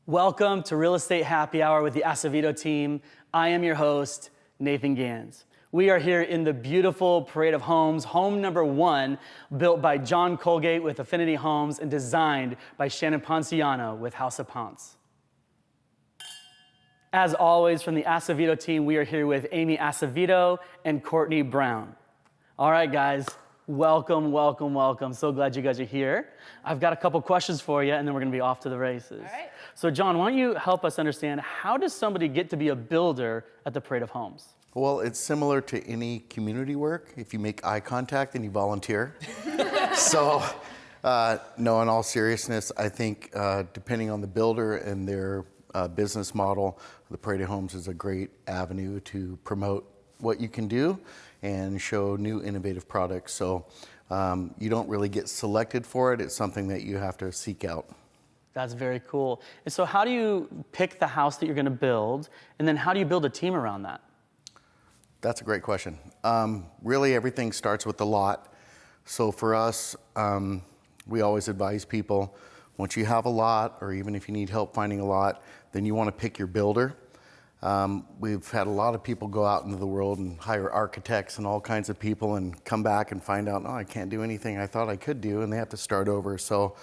Welcome to Real Estate Happy Hour with the Acevedo team. I am your host, Nathan Gans. We are here in the beautiful Parade of Homes, home number 1, built by John Colgate with Affinity Homes and designed by Shannon Ponciano with House of Ponce. As always, from the Acevedo team, we are here with Amy Acevedo and Courtney Brown. All right, guys. Welcome, welcome, welcome. So glad you guys are here. I've got a couple questions for you, and then we're gonna be off to the races. All right. So John, why don't you help us understand, how does somebody get to be a builder at the Parade of Homes? Well, it's similar to any community work if you make eye contact and you volunteer. So, no, in all seriousness, I think depending on the builder and their business model, the Parade of Homes is a great avenue to promote what you can do and show new innovative products. So you don't really get selected for it. It's something that you have to seek out. That's very cool. And so how do you pick the house that you're gonna build? And then how do you build a team around that? That's a great question. Really, everything starts with the lot. So for us, we always advise people, once you have a lot, or even if you need help finding a lot, then you wanna pick your builder. We've had a lot of people go out into the world and hire architects and all kinds of people and come back and find out, oh, I can't do anything I thought I could do, and they have to start over. So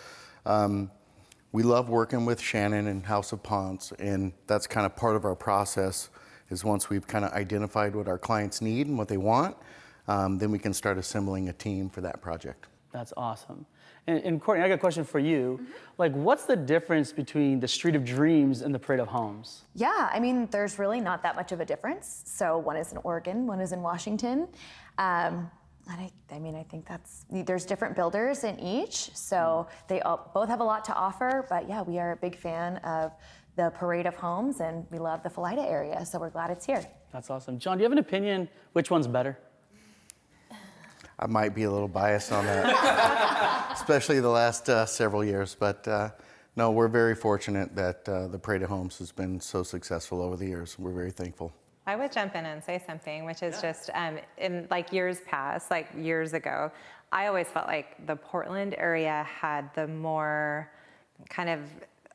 we love working with Shannon and House of Ponce, and that's kind of part of our process, is once we've kind of identified what our clients need and what they want, then we can start assembling a team for that project. That's awesome. And Courtney, I got a question for you. Like, what's the difference between the Street of Dreams and the Parade of Homes? Yeah, I mean, there's really not that much of a difference. So one is in Oregon, one is in Washington. And I think there's different builders in each. So they both have a lot to offer, but yeah, we are a big fan of the Parade of Homes, and we love the Philida area, so we're glad it's here. That's awesome. John, do you have an opinion which one's better? I might be a little biased on that, especially the last several years. But no, we're very fortunate that the Parade of Homes has been so successful over the years. We're very thankful. I would jump in and say something, which is just in like years past, like years ago, I always felt like the Portland area had the more kind of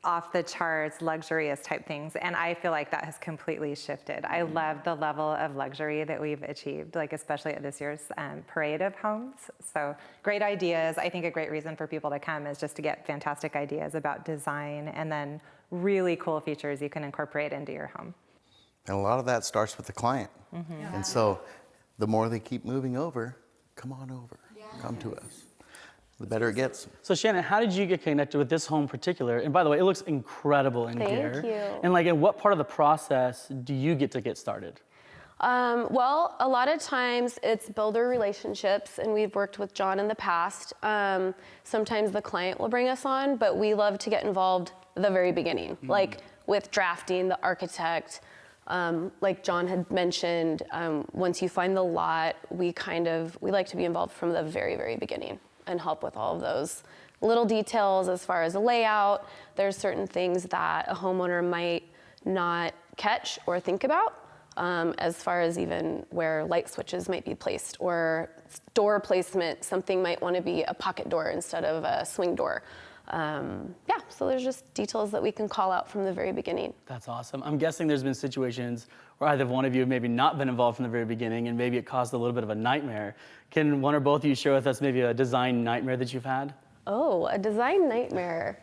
off the charts, luxurious type things. And I feel like that has completely shifted. I love the level of luxury that we've achieved, like especially at this year's Parade of Homes. So great ideas. I think a great reason for people to come is just to get fantastic ideas about design and then really cool features you can incorporate into your home. And a lot of that starts with the client. Yeah. And so the more they keep moving over, come on over, come to us. The better it gets. So Shannon, how did you get connected with this home in particular? And by the way, it looks incredible in here. Thank you. And like, in what part of the process do you get started? Well, a lot of times it's builder relationships, and we've worked with John in the past. Sometimes the client will bring us on, but we love to get involved at the very beginning, like with drafting, the architect. Like John had mentioned, once you find the lot, we like to be involved from the very, very beginning and help with all of those little details as far as the layout. There's certain things that a homeowner might not catch or think about, as far as even where light switches might be placed or door placement. Something might want to be a pocket door instead of a swing door. So there's just details that we can call out from the very beginning. That's awesome. I'm guessing there's been situations where either one of you have maybe not been involved from the very beginning, and maybe it caused a little bit of a nightmare. Can one or both of you share with us maybe a design nightmare that you've had? Oh, a design nightmare.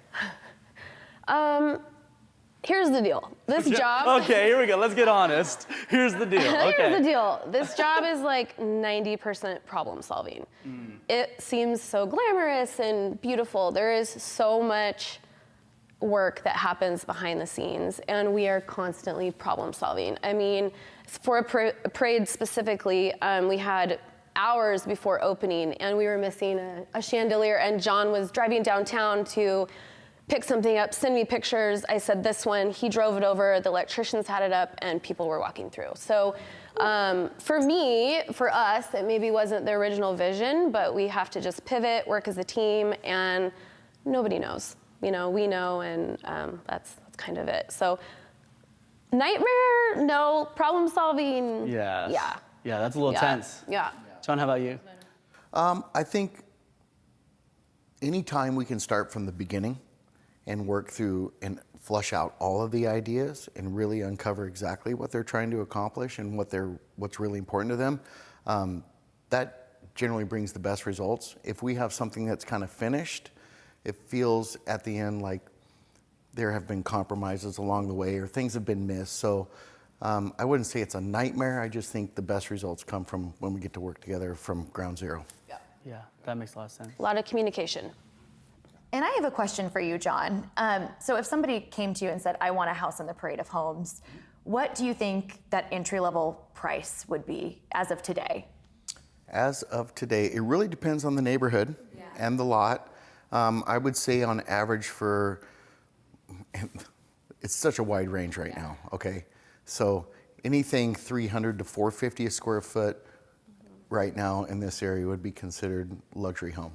Here's the deal. This job... Okay, here we go. Let's get honest. Here's the deal. Okay. Here's the deal. This job is like 90% problem solving. It seems so glamorous and beautiful. There is so much work that happens behind the scenes, and we are constantly problem solving. I mean, for a parade specifically, we had hours before opening, and we were missing a chandelier, and John was driving downtown to pick something up, send me pictures. I said this one, he drove it over, the electricians had it up, and people were walking through. So for us, it maybe wasn't the original vision, but we have to just pivot, work as a team, and nobody knows. You know, we know, and that's kind of it. So nightmare, no. Problem solving, yeah. Yeah, that's a little yeah. tense. Yeah. John, how about you? I think anytime we can start from the beginning and work through and flush out all of the ideas and really uncover exactly what they're trying to accomplish and what's really important to them, that generally brings the best results. If we have something that's kind of finished, it feels at the end like there have been compromises along the way or things have been missed. So I wouldn't say it's a nightmare. I just think the best results come from when we get to work together from ground zero. Yeah, that makes a lot of sense. A lot of communication. And I have a question for you, John. So if somebody came to you and said, I want a house in the Parade of Homes, what do you think that entry-level price would be as of today? As of today, it really depends on the neighborhood and the lot. I would say on average it's such a wide range right now, okay? So anything 300 to 450 a square foot right now in this area would be considered luxury home.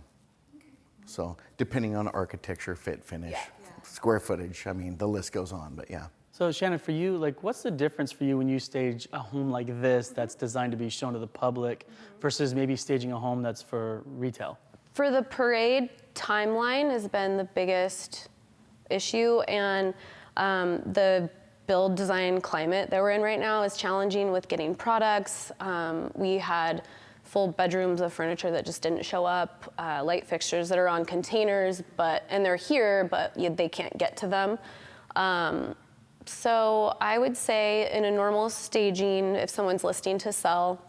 So depending on architecture, fit, finish, square footage, I mean, the list goes on, but yeah. So Shannon, for you, like, what's the difference for you when you stage a home like this that's designed to be shown to the public versus maybe staging a home that's for retail? For the parade, timeline has been the biggest issue, and the build design climate that we're in right now is challenging with getting products. We had full bedrooms of furniture that just didn't show up, light fixtures that are on containers, and they're here, but they can't get to them. So I would say in a normal staging, if someone's listing to sell,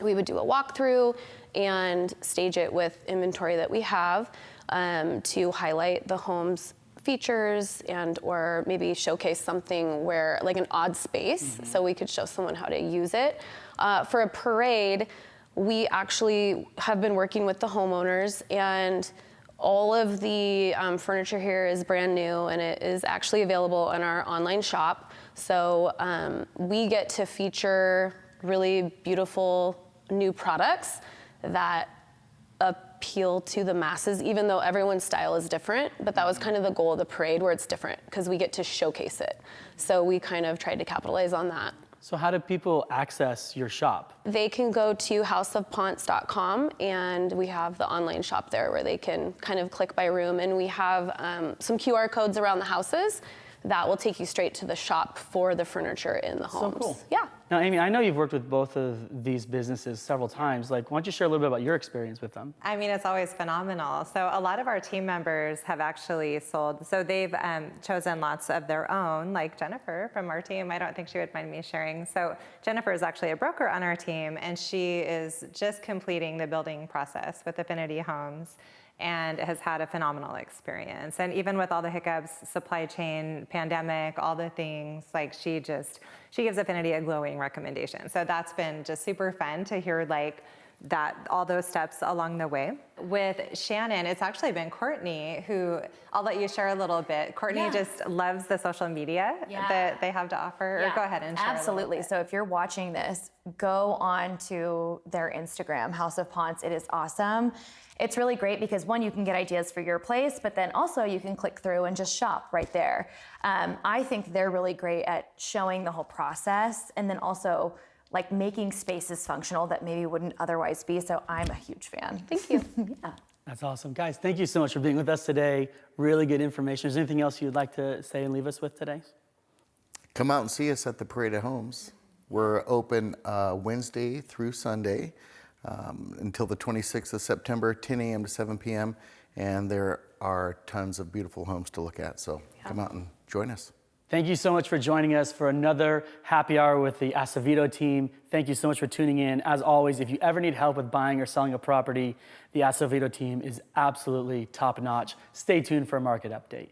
we would do a walkthrough and stage it with inventory that we have to highlight the home's features and or maybe showcase something where like an odd space so we could show someone how to use it. For a parade, we actually have been working with the homeowners, and all of the furniture here is brand new, and it is actually available in our online shop. So we get to feature really beautiful new products that appeal to the masses, even though everyone's style is different. But that was kind of the goal of the parade, where it's different because we get to showcase it. So we kind of tried to capitalize on that. So how do people access your shop? They can go to houseofponce.com, and we have the online shop there where they can kind of click by room, and we have some QR codes around the houses that will take you straight to the shop for the furniture in the homes. So cool. Yeah. Now, Amy, I know you've worked with both of these businesses several times. Like, why don't you share a little bit about your experience with them? I mean, it's always phenomenal. So a lot of our team members have actually sold. So they've chosen lots of their own, like Jennifer from our team. I don't think she would mind me sharing. So Jennifer is actually a broker on our team, and she is just completing the building process with Affinity Homes, and has had a phenomenal experience. And even with all the hiccups, supply chain, pandemic, all the things, like she gives Affinity a glowing recommendation. So that's been just super fun to hear like that, all those steps along the way. With Shannon, it's actually been Courtney who, I'll let you share a little bit. Courtney just loves the social media that they have to offer. Or go ahead and share. Absolutely. So if you're watching this, go on to their Instagram, House of Ponce. It is awesome. It's really great because one, you can get ideas for your place, but then also you can click through and just shop right there. I think they're really great at showing the whole process, and then also like making spaces functional that maybe wouldn't otherwise be. So I'm a huge fan. Thank you. Yeah. That's awesome. Guys, thank you so much for being with us today. Really good information. Is there anything else you'd like to say and leave us with today? Come out and see us at the Parade of Homes. We're open Wednesday through Sunday until the 26th of September, 10 a.m. to 7 p.m. And there are tons of beautiful homes to look at. So come out and join us. Thank you so much for joining us for another happy hour with the Acevedo team. Thank you so much for tuning in. As always, if you ever need help with buying or selling a property, the Acevedo team is absolutely top notch. Stay tuned for a market update.